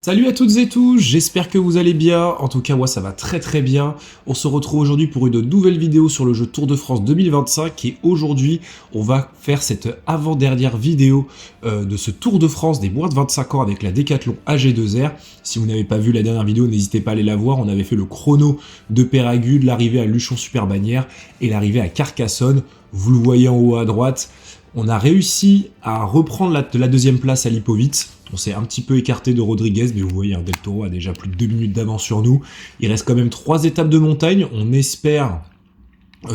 Salut à toutes et tous, j'espère que vous allez bien, en tout cas moi ça va très très bien. On se retrouve aujourd'hui pour une nouvelle vidéo sur le jeu Tour de France 2025 et aujourd'hui on va faire cette avant-dernière vidéo de ce Tour de France des moins de 25 ans avec la Décathlon AG2R. Si vous n'avez pas vu la dernière vidéo, n'hésitez pas à aller la voir, on avait fait le chrono de Péragude, l'arrivée à Luchon-sur-Bagnères et l'arrivée à Carcassonne, vous le voyez en haut à droite. On a réussi à reprendre la deuxième place à Lipovic. On s'est un petit peu écarté de Rodriguez, mais vous voyez, Del Toro a déjà plus de 2 minutes d'avance sur nous. Il reste quand même 3 étapes de montagne. On espère,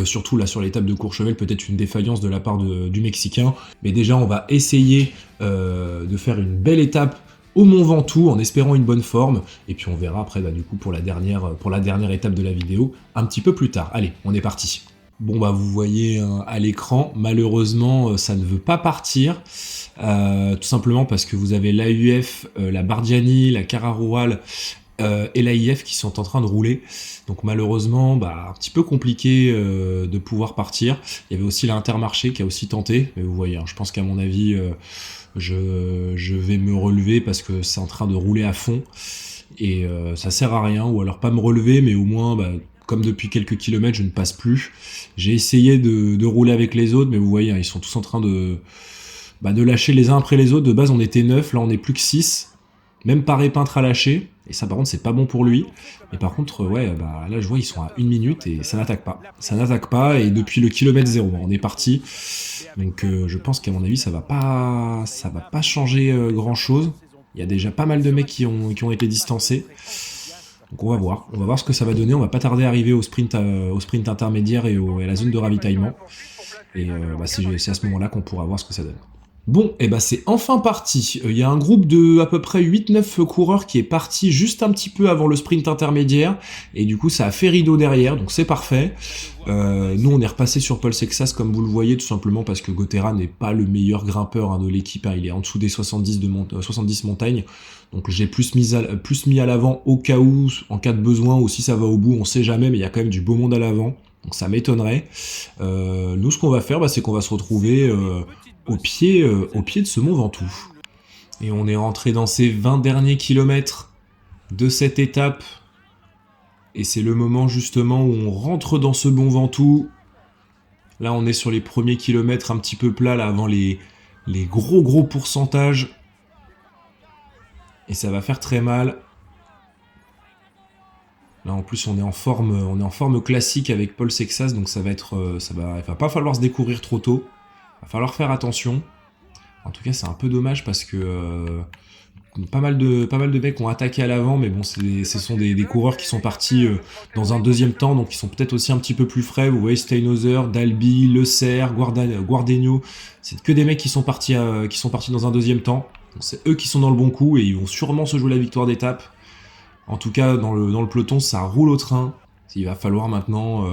surtout là sur l'étape de Courchevel, peut-être une défaillance de la part du Mexicain. Mais déjà, on va essayer de faire une belle étape au Mont Ventoux en espérant une bonne forme. Et puis on verra après, du coup, pour la dernière étape de la vidéo, un petit peu plus tard. Allez, on est parti. Bon vous voyez à l'écran, malheureusement ça ne veut pas partir, tout simplement parce que vous avez l'AUF, la Bardiani, la Cararoual et l'AIF qui sont en train de rouler, donc malheureusement un petit peu compliqué de pouvoir partir. Il y avait aussi l'Intermarché qui a aussi tenté, mais vous voyez, je pense qu'à mon avis je vais me relever parce que c'est en train de rouler à fond, et ça sert à rien, ou alors pas me relever, mais au moins comme depuis quelques kilomètres, je ne passe plus. J'ai essayé de rouler avec les autres, mais vous voyez, ils sont tous en train de lâcher les uns après les autres. De base, on était 9, là on est plus que 6. Même Paré Peintre a lâché, et ça par contre c'est pas bon pour lui. Mais par contre, là je vois, ils sont à 1 minute et ça n'attaque pas. Ça n'attaque pas, et depuis le kilomètre 0, on est parti. Donc je pense qu'à mon avis, ça va pas changer grand chose. Il y a déjà pas mal de mecs qui ont été distancés. Donc on va voir ce que ça va donner. On va pas tarder à arriver au sprint intermédiaire et à la zone de ravitaillement. Et c'est à ce moment-là qu'on pourra voir ce que ça donne. Bon, et c'est enfin parti. Il y a un groupe de à peu près 8-9 coureurs qui est parti juste un petit peu avant le sprint intermédiaire, et du coup ça a fait rideau derrière, donc c'est parfait. Nous on est repassé sur Paul Sexas comme vous le voyez, tout simplement parce que Gotera n'est pas le meilleur grimpeur de l'équipe, il est en dessous des 70 montagnes, donc j'ai plus mis à l'avant au cas où, en cas de besoin, ou si ça va au bout, on sait jamais, mais il y a quand même du beau monde à l'avant, donc ça m'étonnerait. Nous ce qu'on va faire, c'est qu'on va se retrouver au pied de ce Mont Ventoux. Et on est rentré dans ces 20 derniers kilomètres de cette étape. Et c'est le moment justement où on rentre dans ce Mont Ventoux. Là on est sur les premiers kilomètres un petit peu plats, là avant les gros pourcentages. Et ça va faire très mal. Là en plus on est en forme classique avec Paul Sexas, donc il va pas falloir se découvrir trop tôt. Va falloir faire attention. En tout cas, c'est un peu dommage parce que pas mal de mecs ont attaqué à l'avant, mais bon, ce sont des coureurs qui sont partis dans un deuxième temps, donc ils sont peut-être aussi un petit peu plus frais. Vous voyez, Steinhauser, Dalby, Le Serre, Guardegno, c'est que des mecs qui sont partis dans un deuxième temps. Donc c'est eux qui sont dans le bon coup et ils vont sûrement se jouer la victoire d'étape. En tout cas, dans le peloton, ça roule au train. Il va falloir maintenant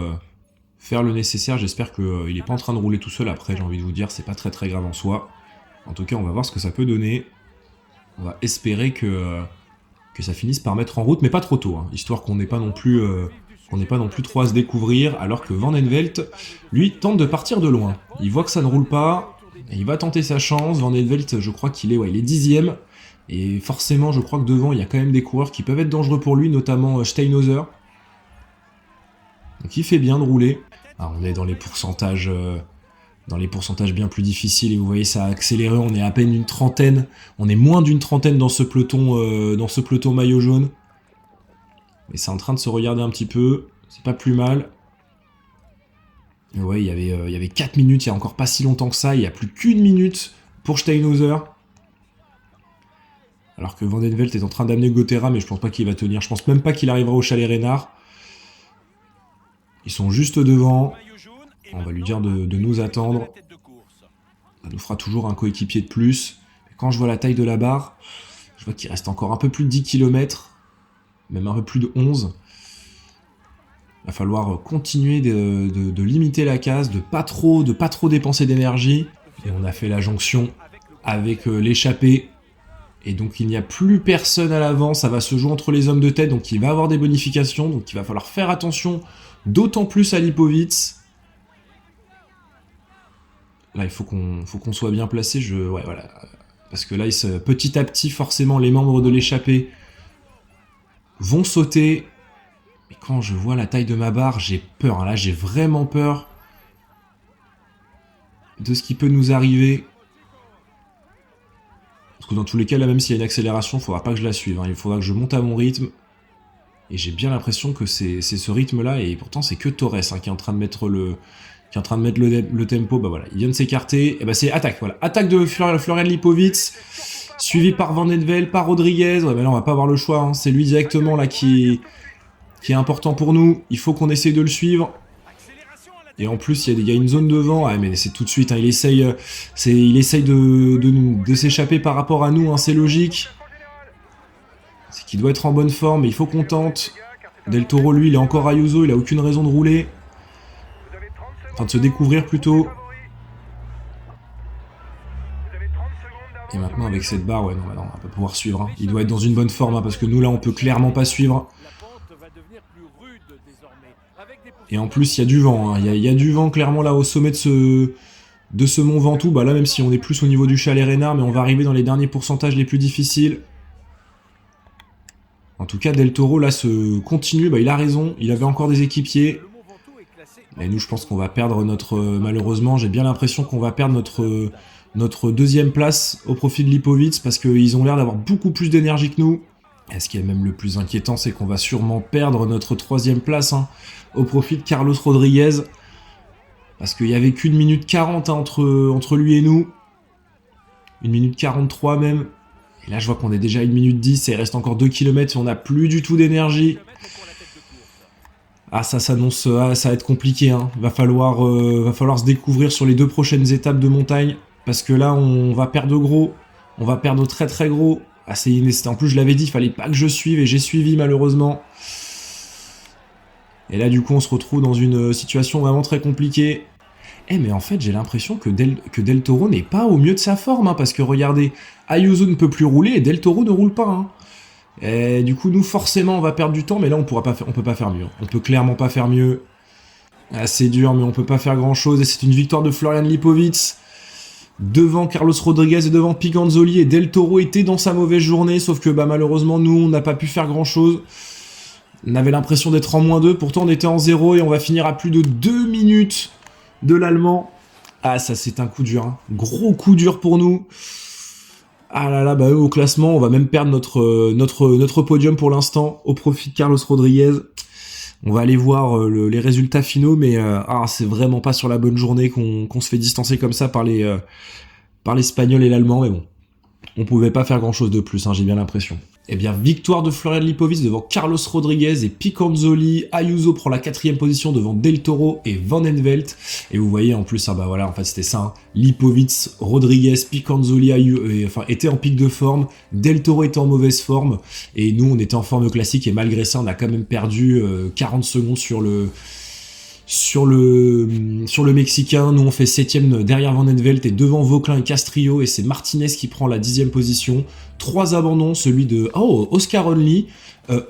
faire le nécessaire. J'espère qu'il n'est pas en train de rouler tout seul. Après, j'ai envie de vous dire, c'est pas très très grave en soi. En tout cas, on va voir ce que ça peut donner. On va espérer que ça finisse par mettre en route, mais pas trop tôt, histoire qu'on n'ait pas non plus trop à se découvrir, alors que Van Envelt, lui, tente de partir de loin. Il voit que ça ne roule pas, et il va tenter sa chance. Van Envelt, je crois qu'il est 10e, et forcément, je crois que devant, il y a quand même des coureurs qui peuvent être dangereux pour lui, notamment Steinhauser. Donc il fait bien de rouler. On est dans les pourcentages bien plus difficiles, et vous voyez, ça a accéléré. On est à peine une trentaine, on est moins d'une trentaine dans ce peloton maillot jaune. Mais c'est en train de se regarder un petit peu, c'est pas plus mal. Et ouais, il y avait 4 minutes, il y a encore pas si longtemps que ça, il y a plus qu'1 minute pour Steinhauser. Alors que Van Envelt est en train d'amener Gotera, mais je pense pas qu'il va tenir. Je pense même pas qu'il arrivera au Chalet Reynard. Ils sont juste devant. On va lui dire de nous attendre. Ça nous fera toujours un coéquipier de plus. Et quand je vois la taille de la barre, je vois qu'il reste encore un peu plus de 10 km. Même un peu plus de 11. Il va falloir continuer de limiter la casse, de pas trop dépenser d'énergie. Et on a fait la jonction avec l'échappée. Et donc il n'y a plus personne à l'avant, ça va se jouer entre les hommes de tête, donc il va avoir des bonifications, donc il va falloir faire attention, d'autant plus à Lipovic. Là il faut qu'on soit bien placé, voilà. Parce que là, petit à petit, forcément, les membres de l'échappée vont sauter. Mais quand je vois la taille de ma barre, j'ai peur. Là, j'ai vraiment peur de ce qui peut nous arriver. Parce que dans tous les cas, là, même s'il y a une accélération, il ne faudra pas que je la suive. Hein. Il faudra que je monte à mon rythme. Et j'ai bien l'impression que c'est ce rythme-là. Et pourtant, c'est que Torres hein, qui est en train de mettre le tempo. Bah voilà, il vient de s'écarter. Et bah c'est attaque. Voilà, attaque de Florian Lipovic, suivi par Van Netvel, par Rodriguez. Ouais, mais là, on va pas avoir le choix. Hein. C'est lui directement là qui est important pour nous. Il faut qu'on essaye de le suivre. Et en plus, il y a une zone devant. Ah, mais c'est tout de suite. Hein, il essaye de s'échapper par rapport à nous. Hein, c'est logique. C'est qu'il doit être en bonne forme. Mais il faut qu'on tente. Del Toro, lui, il est encore Ayuso. Il a aucune raison de rouler. Enfin, de se découvrir plutôt. Et maintenant, avec cette barre, ouais, non, on va pas pouvoir suivre. Hein. Il doit être dans une bonne forme. Hein, parce que nous, là, on peut clairement pas suivre. Et en plus, il y a du vent. Hein. Il y a du vent clairement là au sommet de ce mont Ventoux. Bah là, même si on est plus au niveau du chalet Reynard, mais on va arriver dans les derniers pourcentages les plus difficiles. En tout cas, Del Toro là se continue. Bah, il a raison. Il avait encore des équipiers. Et nous, je pense qu'on va perdre malheureusement, j'ai bien l'impression qu'on va perdre notre deuxième place au profit de Lipovic parce qu'ils ont l'air d'avoir beaucoup plus d'énergie que nous. Et ce qui est même le plus inquiétant, c'est qu'on va sûrement perdre notre troisième place hein, au profit de Carlos Rodriguez. Parce qu'il n'y avait qu'une minute 40 hein, entre lui et nous. 1 minute 43 même. Et là, je vois qu'on est déjà à 1 minute 10 et il reste encore 2 km et on n'a plus du tout d'énergie. Ah, ça s'annonce, ça va être compliqué. Hein. Va falloir se découvrir sur les 2 prochaines étapes de montagne. Parce que là, on va perdre gros. On va perdre très très gros. Ah, en plus, je l'avais dit, il fallait pas que je suive et j'ai suivi malheureusement. Et là, du coup, on se retrouve dans une situation vraiment très compliquée. Eh, mais en fait, j'ai l'impression que Del Toro n'est pas au mieux de sa forme. Hein, parce que regardez, Ayuso ne peut plus rouler et Del Toro ne roule pas. Hein. Et du coup, nous, forcément, on va perdre du temps. Mais là, on peut pas faire mieux. On peut clairement pas faire mieux. Ah, c'est dur, mais on peut pas faire grand-chose. Et c'est une victoire de Florian Lipovic. Devant Carlos Rodriguez et devant Picanzoli, et Del Toro était dans sa mauvaise journée, sauf que bah, malheureusement nous on n'a pas pu faire grand chose. On avait l'impression d'être en -2, pourtant on était en 0 et on va finir à plus de 2 minutes de l'Allemand. Ah ça c'est un coup dur, hein. Gros coup dur pour nous. Ah là là, bah au classement on va même perdre notre podium pour l'instant au profit de Carlos Rodriguez. On va aller voir les résultats finaux, mais c'est vraiment pas sur la bonne journée qu'on se fait distancer comme ça par l'Espagnol et l'Allemand, mais bon. On pouvait pas faire grand chose de plus, hein, j'ai bien l'impression. Eh bien, victoire de Florian Lipovic devant Carlos Rodriguez et Picanzoli. Ayuso prend la 4e position devant Del Toro et Van Envelt. Et vous voyez en plus, bah voilà, en fait c'était ça. Hein. Lipovic, Rodriguez, Picanzoli étaient en pic de forme. Del Toro était en mauvaise forme. Et nous, on était en forme classique. Et malgré ça, on a quand même perdu 40 secondes sur le Mexicain. Nous on fait 7ème derrière Van Envelt et devant Vauclin et Castrillo, et c'est Martinez qui prend la 10e position. 3 abandons, celui de Oscar Onley,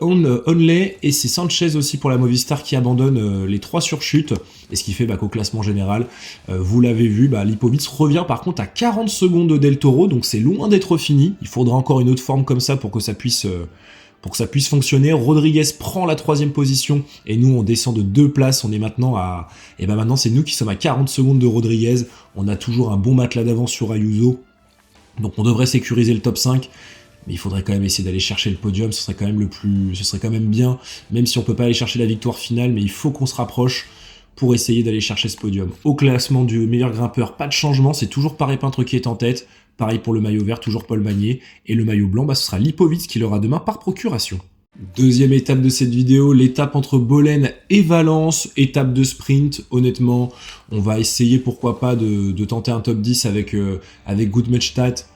Onley, et c'est Sanchez aussi pour la Movistar qui abandonne les 3 surchutes, et ce qui fait qu'au classement général, vous l'avez vu, Lipovic revient par contre à 40 secondes de Del Toro, donc c'est loin d'être fini. Il faudra encore une autre forme comme ça pour que ça puisse fonctionner. Rodriguez prend la 3e position et nous on descend de 2 places, on est maintenant maintenant c'est nous qui sommes à 40 secondes de Rodriguez. On a toujours un bon matelas d'avance sur Ayuso, donc on devrait sécuriser le top 5, mais il faudrait quand même essayer d'aller chercher le podium, ce serait quand même bien, même si on peut pas aller chercher la victoire finale, mais il faut qu'on se rapproche pour essayer d'aller chercher ce podium. Au classement du meilleur grimpeur, pas de changement, c'est toujours Paré Peintre qui est en tête. Pareil pour le maillot vert, toujours Paul Magnier. Et le maillot blanc, ce sera Lipovic qui l'aura demain par procuration. Deuxième étape de cette vidéo, l'étape entre Bolène et Valence, étape de sprint. Honnêtement, on va essayer pourquoi pas de tenter un top 10 avec Goodmutstadt,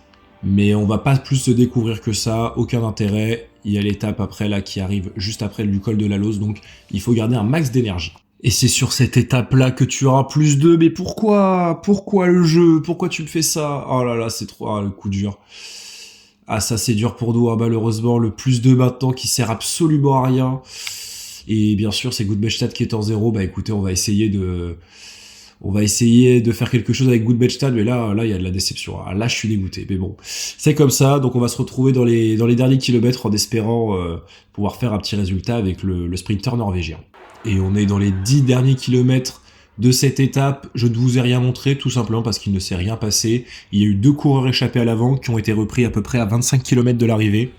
mais on va pas plus se découvrir que ça, aucun intérêt. Il y a l'étape après là qui arrive juste après du col de la Lose, donc il faut garder un max d'énergie. Et c'est sur cette étape-là que tu auras plus 2, mais pourquoi le jeu? Pourquoi tu me fais ça? Oh là là, c'est trop, le coup dur. Ah, ça c'est dur pour nous, hein, malheureusement, le plus 2 maintenant qui sert absolument à rien. Et bien sûr, c'est Goodmutstadt qui est en 0, écoutez, on va essayer On va essayer de faire quelque chose avec Goodbenchtad, mais là, il y a de la déception. Ah, là, je suis dégoûté. Mais bon, c'est comme ça. Donc, on va se retrouver dans les derniers kilomètres en espérant pouvoir faire un petit résultat avec le sprinter norvégien. Et on est dans les 10 derniers kilomètres de cette étape. Je ne vous ai rien montré, tout simplement parce qu'il ne s'est rien passé. Il y a eu 2 coureurs échappés à l'avant qui ont été repris à peu près à 25 km de l'arrivée.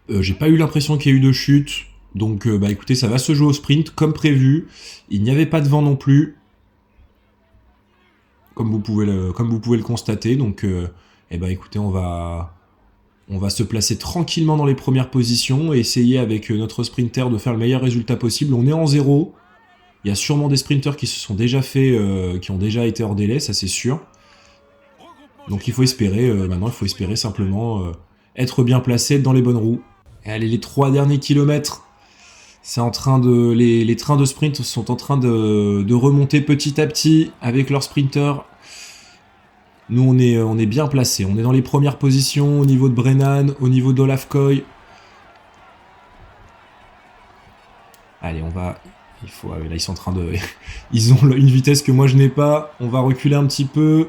J'ai pas eu l'impression qu'il y ait eu de chute. Donc, bah écoutez, ça va se jouer au sprint comme prévu. Il n'y avait pas de vent non plus. Comme vous pouvez le constater. Donc, eh ben, écoutez, on va se placer tranquillement dans les premières positions et essayer avec notre sprinter de faire le meilleur résultat possible. On est en 0. Il y a sûrement des sprinters qui se sont déjà fait, qui ont déjà été hors délai, ça c'est sûr. Donc il faut espérer, maintenant il faut espérer simplement être bien placé, être dans les bonnes roues. Et allez, les 3 derniers kilomètres. C'est en train de les trains de sprint sont en train de remonter petit à petit avec leurs sprinters. Nous on est bien placés, on est dans les premières positions au niveau de Brennan, au niveau d'Olaf Koy. Allez, là ils sont en train de ils ont une vitesse que moi je n'ai pas. On va reculer un petit peu,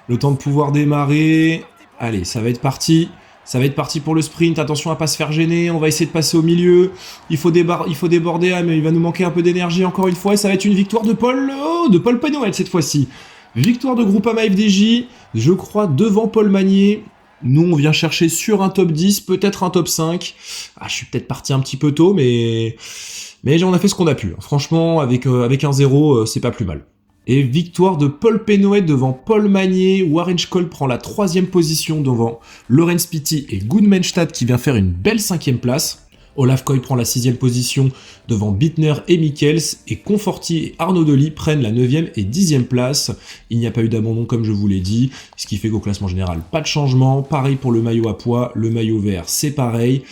le temps de pouvoir démarrer. Allez, ça va être parti. Ça va être parti pour le sprint, attention à pas se faire gêner, on va essayer de passer au milieu, il faut déborder, ah, mais il va nous manquer un peu d'énergie encore une fois, et ça va être une victoire de Paul Penouet cette fois-ci. Victoire de Groupama FDJ, je crois devant Paul Magnier. Nous on vient chercher sur un top 10, peut-être un top 5. Ah, je suis peut-être parti un petit peu tôt, mais on a fait ce qu'on a pu. Franchement, avec un 0, c'est pas plus mal. Et victoire de Paul Penouet devant Paul Magnier. Warren Scholl prend la 3e position devant Laurens Pitty et Goodbenchtad qui vient faire une belle 5e place. Olaf Koy prend la 6e position devant Bittner et Michels, et Conforti et Arnaud Delis prennent la 9e et 10e place. Il n'y a pas eu d'abandon comme je vous l'ai dit, ce qui fait qu'au classement général, pas de changement. Pareil pour le maillot à pois, le maillot vert c'est pareil,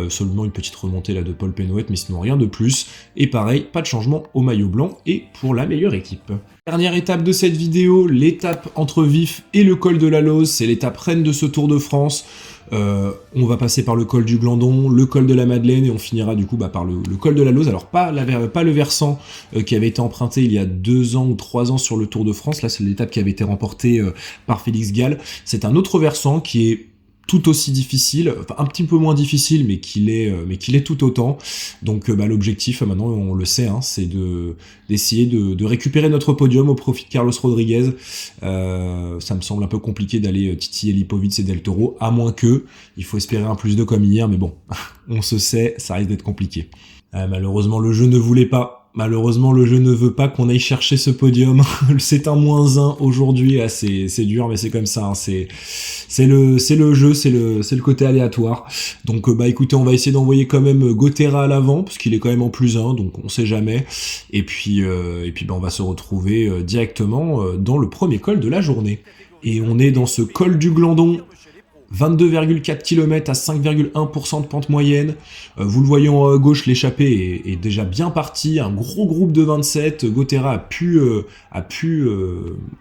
seulement une petite remontée là de Paul Penouet, mais sinon rien de plus. Et pareil, pas de changement au maillot blanc et pour la meilleure équipe. Dernière étape de cette vidéo, l'étape entre Vif et le col de la Lose, c'est l'étape reine de ce Tour de France. On va passer par le col du Glandon, le col de la Madeleine et on finira du coup par le col de la Lose. Alors pas le versant qui avait été emprunté il y a 2 ans ou 3 ans sur le Tour de France, là c'est l'étape qui avait été remportée par Félix Gall. C'est un autre versant qui est tout aussi difficile, enfin un petit peu moins difficile, mais qu'il est tout autant. Donc l'objectif maintenant, on le sait, hein, c'est d'essayer de récupérer notre podium au profit de Carlos Rodriguez. Ça me semble un peu compliqué d'aller titiller Lipovic et Del Toro, à moins que il faut espérer un plus 2 comme hier, mais bon, on se sait, ça risque d'être compliqué. Malheureusement, le jeu ne voulait pas. Malheureusement, le jeu ne veut pas qu'on aille chercher ce podium. C'est un -1 aujourd'hui. Ah, c'est dur, mais c'est comme ça. Hein. C'est le jeu, c'est le côté aléatoire. Donc, écoutez, on va essayer d'envoyer quand même Gotera à l'avant, parce qu'il est quand même en +1, donc on sait jamais. Et puis, on va se retrouver directement dans le premier col de la journée. Et on est dans ce col du Glandon. 22,4 km à 5,1% de pente moyenne. Vous le voyez en haut à gauche, l'échappée est déjà bien partie. Un gros groupe de 27. Gotera a pu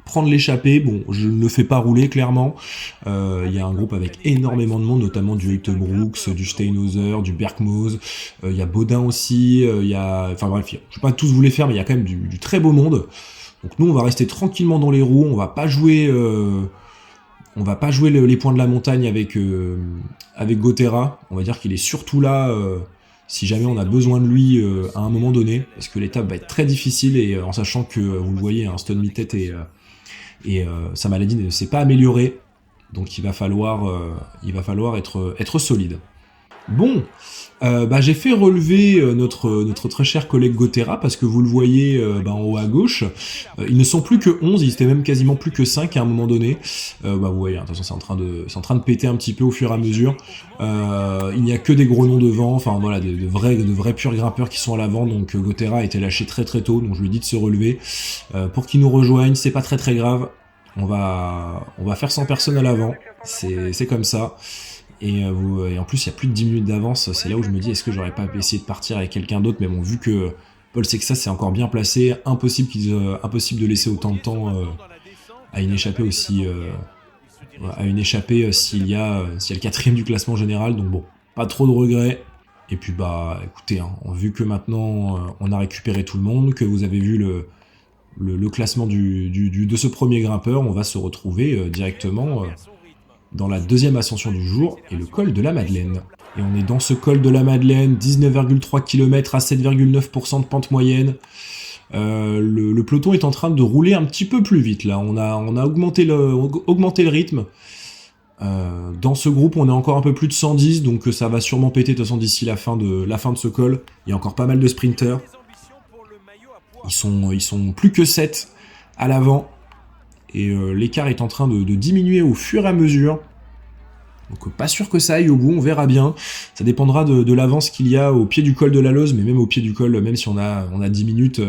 prendre l'échappée. Bon, je ne le fais pas rouler, clairement. Il y a un groupe avec énormément de monde, notamment du Heutebrooks, du Steinhauser, du Berkmoos. Il y a Baudin aussi. Enfin bref, je ne vais pas tous vous les faire, mais il y a quand même du très beau monde. Donc nous, on va rester tranquillement dans les roues. On va pas jouer... les points de la montagne avec Gotera. On va dire qu'il est surtout là si jamais on a besoin de lui à un moment donné, parce que l'étape va être très difficile, et en sachant que, vous le voyez, hein, Stone Mittet et sa maladie ne s'est pas améliorée, donc il va falloir être solide. Bon, j'ai fait relever notre très cher collègue Gotera, parce que vous le voyez en haut à gauche, ils ne sont plus que 11, ils étaient même quasiment plus que 5 à un moment donné. Vous voyez, attention, c'est en train de péter un petit peu au fur et à mesure. Il n'y a que des gros noms devant, enfin voilà, de vrais purs grimpeurs qui sont à l'avant, donc Gotera a été lâché très très tôt, donc je lui ai dit de se relever. Pour qu'il nous rejoigne, c'est pas très très grave, on va faire 100 personnes à l'avant, c'est comme ça. Et en plus il y a plus de 10 minutes d'avance, c'est là où je me dis est-ce que j'aurais pas essayé de partir avec quelqu'un d'autre, mais bon, vu que Paul Sexas c'est encore bien placé, impossible de laisser autant de temps à une échappée aussi s'il y a le 4ème du classement général, donc bon, pas trop de regrets. Et puis écoutez, hein, vu que maintenant on a récupéré tout le monde, que vous avez vu le classement de ce premier grimpeur. On va se retrouver directement dans la deuxième ascension du jour, et le col de la Madeleine. Et on est dans ce col de la Madeleine, 19,3 km à 7,9% de pente moyenne. Le peloton est en train de rouler un petit peu plus vite là, on a augmenté le rythme. Dans ce groupe on est encore un peu plus de 110, donc ça va sûrement péter de toute façon d'ici la fin de ce col. Il y a encore pas mal de sprinters. Ils sont plus que 7 à l'avant, et l'écart est en train de diminuer au fur et à mesure. Donc pas sûr que ça aille au bout, on verra bien. Ça dépendra de l'avance qu'il y a au pied du col de la Loze, mais même au pied du col, même si on a 10 minutes,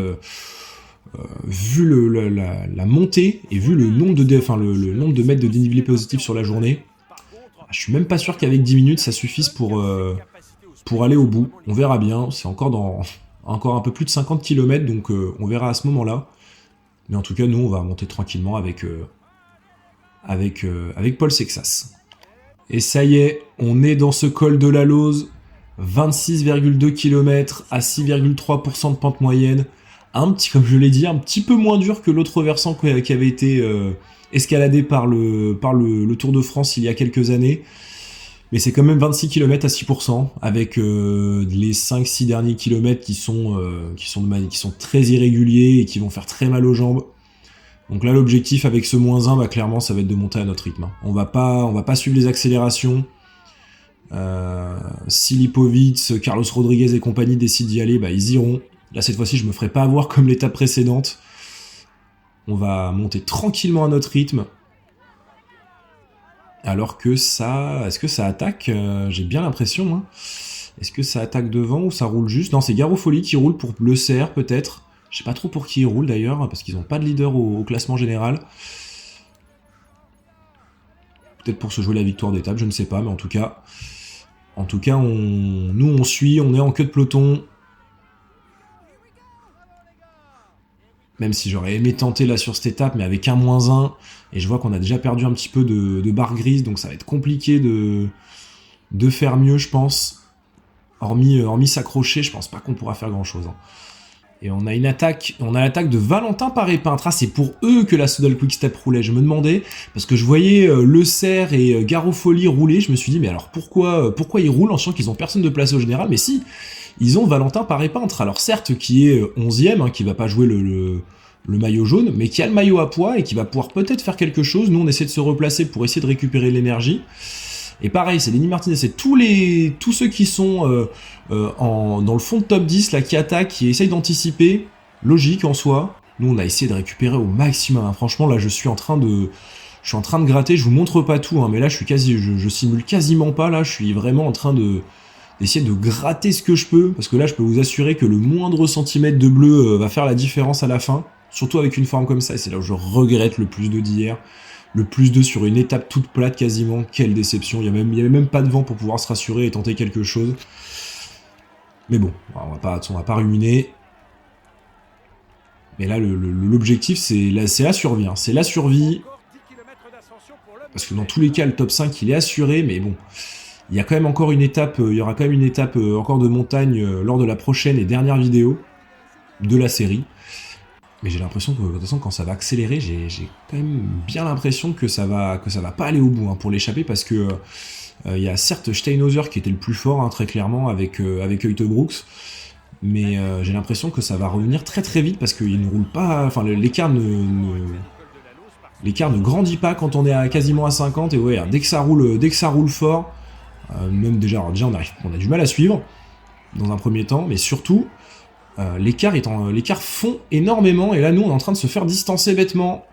vu la montée et vu le nombre de mètres de dénivelé positif sur la journée, je suis même pas sûr qu'avec 10 minutes ça suffise pour aller au bout. On verra bien, c'est encore un peu plus de 50 km, donc on verra à ce moment-là. Mais en tout cas, nous on va monter tranquillement avec Paul Sexas. Et ça y est, on est dans ce col de la Loze, 26,2 km à 6,3% de pente moyenne. Comme je l'ai dit, un petit peu moins dur que l'autre versant qui avait été escaladé par le Tour de France il y a quelques années. Mais c'est quand même 26 km à 6%, avec les 5-6 derniers kilomètres qui sont très irréguliers et qui vont faire très mal aux jambes. Donc là, l'objectif avec ce -1, bah, clairement, ça va être de monter à notre rythme. On va pas suivre les accélérations. Si Lipovic, Carlos Rodriguez et compagnie décident d'y aller, bah, ils iront. Là, cette fois-ci, je me ferai pas avoir comme l'étape précédente. On va monter tranquillement à notre rythme. Alors que ça... Est-ce que ça attaque? J'ai bien l'impression. Hein. Est-ce que ça attaque devant ou ça roule juste? Non, c'est Garofoli qui roule pour le CR, peut-être. Je sais pas trop pour qui ils roulent d'ailleurs, parce qu'ils n'ont pas de leader au classement général. Peut-être pour se jouer la victoire d'étape, je ne sais pas, mais en tout cas, nous on suit, on est en queue de peloton. Même si j'aurais aimé tenter là sur cette étape, mais avec un -1, et je vois qu'on a déjà perdu un petit peu de barre grise, donc ça va être compliqué de faire mieux, je pense. Hormis s'accrocher, je pense pas qu'on pourra faire grand-chose. Hein. Et on a l'attaque de Valentin Paré-Peintre. Ah, c'est pour eux que la Soudal Quick-Step roulait. Je me demandais, parce que je voyais Le Cerf et Garofoli rouler, je me suis dit, mais alors pourquoi ils roulent en sachant qu'ils ont personne de placé au général? Mais si, ils ont Valentin Paré-Peintre. Alors certes, qui est 11ème, hein, qui va pas jouer le maillot jaune, mais qui a le maillot à poids et qui va pouvoir peut-être faire quelque chose. Nous, on essaie de se replacer pour essayer de récupérer l'énergie. Et pareil, c'est Lenny Martinez, c'est tous ceux qui sont dans le fond de top 10, là, qui attaquent, qui essayent d'anticiper, logique en soi. Nous, on a essayé de récupérer au maximum. Hein. Franchement, là, je suis en train de gratter. Je vous montre pas tout, hein, mais là, je simule quasiment pas. Là, je suis vraiment en train d'essayer de gratter ce que je peux, parce que là, je peux vous assurer que le moindre centimètre de bleu va faire la différence à la fin, surtout avec une forme comme ça. Et c'est là où je regrette le plus d'hier. Le +2 sur une étape toute plate quasiment, quelle déception, il n'y avait même pas de vent pour pouvoir se rassurer et tenter quelque chose. Mais bon, on va pas ruminer. Mais là, l'objectif, c'est la survie. Hein. C'est la survie. Parce que dans tous les cas, le top 5, il est assuré, mais bon. Il y a quand même encore une étape, il y aura quand même une étape encore de montagne lors de la prochaine et dernière vidéo de la série. Mais j'ai l'impression que, de toute façon, quand ça va accélérer, j'ai quand même bien l'impression que ça va pas aller au bout hein, pour l'échapper, parce que il y a certes Steinhauser qui était le plus fort, hein, très clairement, avec Heutebrooks, mais j'ai l'impression que ça va revenir très très vite, parce qu'il ne roule pas, enfin l'écart ne grandit pas quand on est quasiment à 50, et ouais, dès que ça roule fort, même déjà on a du mal à suivre, dans un premier temps, mais surtout, l'écart fond énormément, et là nous on est en train de se faire distancer bêtement.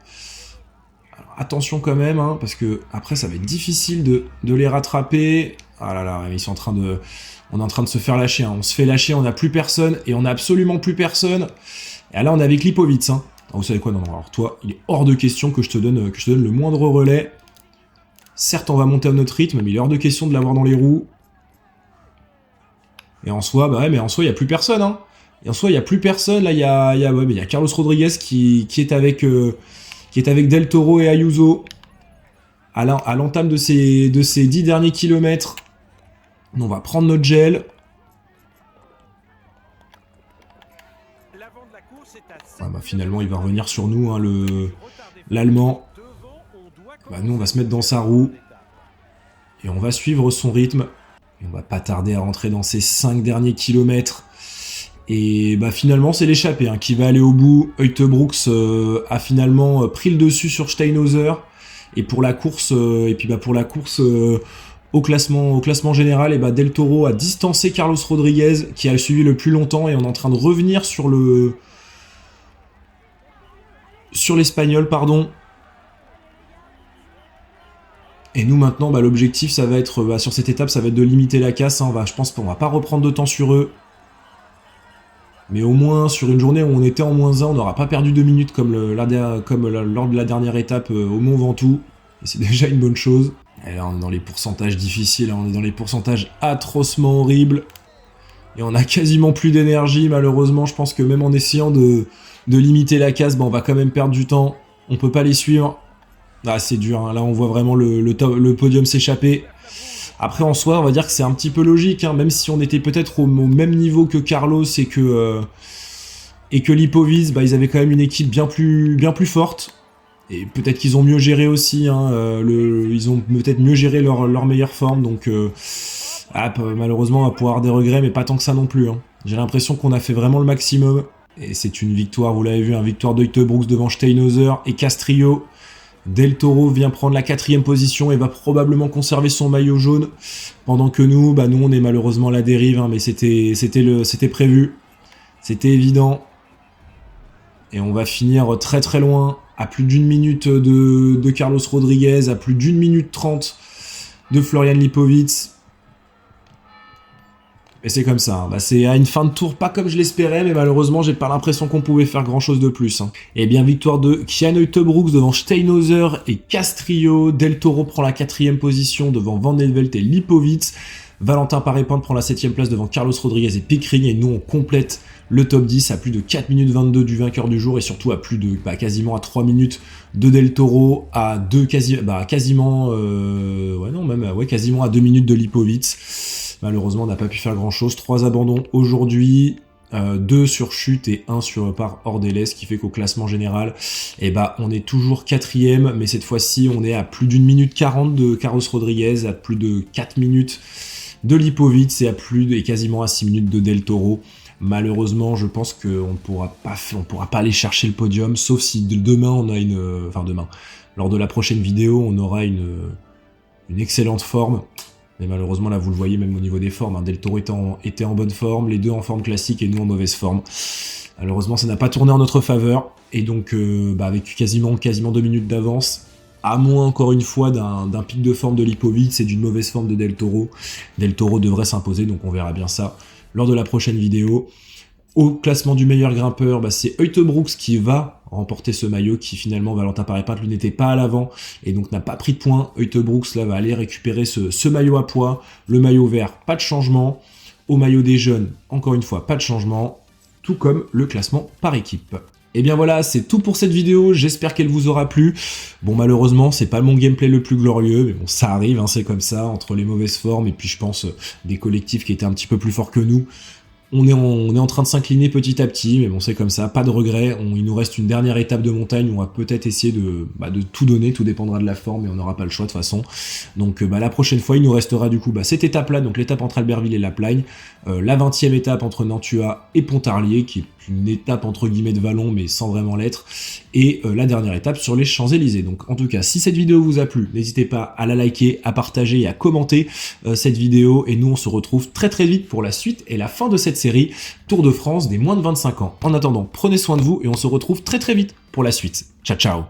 Alors, attention quand même, hein, parce que après ça va être difficile de les rattraper. Ah là là, on est en train de se faire lâcher, hein. On se fait lâcher, on n'a plus personne, et on n'a absolument plus personne. Et là on est avec Lipovic, hein. Alors, vous savez quoi, non, alors toi, il est hors de question que je te donne le moindre relais. Certes on va monter à notre rythme, mais il est hors de question de l'avoir dans les roues. Et en soi, bah ouais, mais en soi il n'y a plus personne, hein. Et en soi, il n'y a plus personne. Là, il y a Carlos Rodriguez qui est avec Del Toro et Ayuso à l'entame de ces 10 derniers kilomètres. On va prendre notre gel. Ah bah, finalement, il va revenir sur nous, hein, l'Allemand. Bah, nous, on va se mettre dans sa roue. Et on va suivre son rythme. Et on va pas tarder à rentrer dans ces 5 derniers kilomètres. Et bah finalement c'est l'échappée hein, qui va aller au bout. Uijtdebroeks a finalement pris le dessus sur Steinhauser. Et pour la course, au classement général, et bah Del Toro a distancé Carlos Rodriguez qui a le suivi le plus longtemps et on est en train de revenir sur l'Espagnol, pardon. Et nous maintenant, bah, l'objectif ça va être, sur cette étape, ça va être de limiter la casse. Hein. Je pense qu'on va pas reprendre de temps sur eux. Mais au moins, sur une journée où on était en -1, on n'aura pas perdu 2 minutes comme lors de la dernière étape au Mont Ventoux. Et c'est déjà une bonne chose. Et là, on est dans les pourcentages difficiles, hein, on est dans les pourcentages atrocement horribles. Et on a quasiment plus d'énergie, malheureusement. Je pense que même en essayant de limiter la casse, bah, on va quand même perdre du temps. On peut pas les suivre. Ah, c'est dur, hein. Là on voit vraiment le podium s'échapper. Après en soi, on va dire que c'est un petit peu logique, hein, même si on était peut-être au même niveau que Carlos et que Lipovic, bah, ils avaient quand même une équipe bien plus forte. Et peut-être qu'ils ont mieux géré aussi, hein, ils ont peut-être mieux géré leur meilleure forme, donc malheureusement on va pouvoir avoir des regrets, mais pas tant que ça non plus. Hein. J'ai l'impression qu'on a fait vraiment le maximum, et c'est une victoire, vous l'avez vu, une victoire d'Uijtdebroeks devant Steinhauser et Castrillo. Del Toro vient prendre la 4e position et va probablement conserver son maillot jaune, pendant que nous on est malheureusement à la dérive, hein, mais c'était prévu, c'était évident. Et on va finir très très loin, à plus d'1 minute de Carlos Rodriguez, à plus d'1 minute 30 de Florian Lipovic. Et c'est comme ça, hein. Bah, c'est à une fin de tour pas comme je l'espérais, mais malheureusement j'ai pas l'impression qu'on pouvait faire grand chose de plus. Hein. Et bien victoire de Kyan Uijtdebroeks devant Steinhauser et Castrillo. Del Toro prend la 4e position devant Van den Velt et Lipovic. Valentin Paré-Pointe prend la 7e place devant Carlos Rodriguez et Pickering. Et nous on complète le top 10 à plus de 4 minutes 22 du vainqueur du jour et surtout à plus de quasiment à 3 minutes de Del Toro, à quasiment à 2 minutes de Lipovic. Malheureusement, on n'a pas pu faire grand-chose. 3 abandons aujourd'hui, 2 sur chute et 1 par Ordeles, ce qui fait qu'au classement général, on est toujours 4e, mais cette fois-ci, on est à plus d'1 minute 40 de Carlos Rodriguez, à plus de 4 minutes de Lipovic et quasiment à 6 minutes de Del Toro. Malheureusement, je pense qu'on ne pourra pas aller chercher le podium, sauf si demain, lors de la prochaine vidéo, on aura une excellente forme. Mais malheureusement, là, vous le voyez, même au niveau des formes, hein, Del Toro était en bonne forme, les deux en forme classique et nous en mauvaise forme. Malheureusement, ça n'a pas tourné en notre faveur. Et donc, avec quasiment 2 minutes d'avance, à moins, encore une fois, d'un pic de forme de Lipovic et d'une mauvaise forme de Del Toro. Del Toro devrait s'imposer, donc on verra bien ça lors de la prochaine vidéo. Au classement du meilleur grimpeur, c'est Uijtdebroeks qui va remporter ce maillot, qui finalement, Valentin Paré-Pointe, lui, n'était pas à l'avant, et donc n'a pas pris de points. Uijtdebroeks, là, va aller récupérer ce maillot à poids. Le maillot vert, pas de changement. Au maillot des jeunes, encore une fois, pas de changement. Tout comme le classement par équipe. Et bien voilà, c'est tout pour cette vidéo, j'espère qu'elle vous aura plu. Bon, malheureusement, c'est pas mon gameplay le plus glorieux, mais bon, ça arrive, hein, c'est comme ça, entre les mauvaises formes, et puis je pense des collectifs qui étaient un petit peu plus forts que nous. On est en train de s'incliner petit à petit, mais bon, c'est comme ça, pas de regret. Il nous reste une dernière étape de montagne où on va peut-être essayer de tout donner, tout dépendra de la forme, mais on n'aura pas le choix de toute façon. Donc la prochaine fois, il nous restera du coup cette étape-là, donc l'étape entre Albertville et La Plagne, la 20e étape entre Nantua et Pontarlier, qui est une étape entre guillemets de vallon, mais sans vraiment l'être, et la dernière étape sur les Champs-Élysées. Donc en tout cas, si cette vidéo vous a plu, n'hésitez pas à la liker, à partager et à commenter cette vidéo, et nous on se retrouve très très vite pour la suite et la fin de cette série Tour de France des moins de 25 ans. En attendant, prenez soin de vous et on se retrouve très très vite pour la suite. Ciao ciao.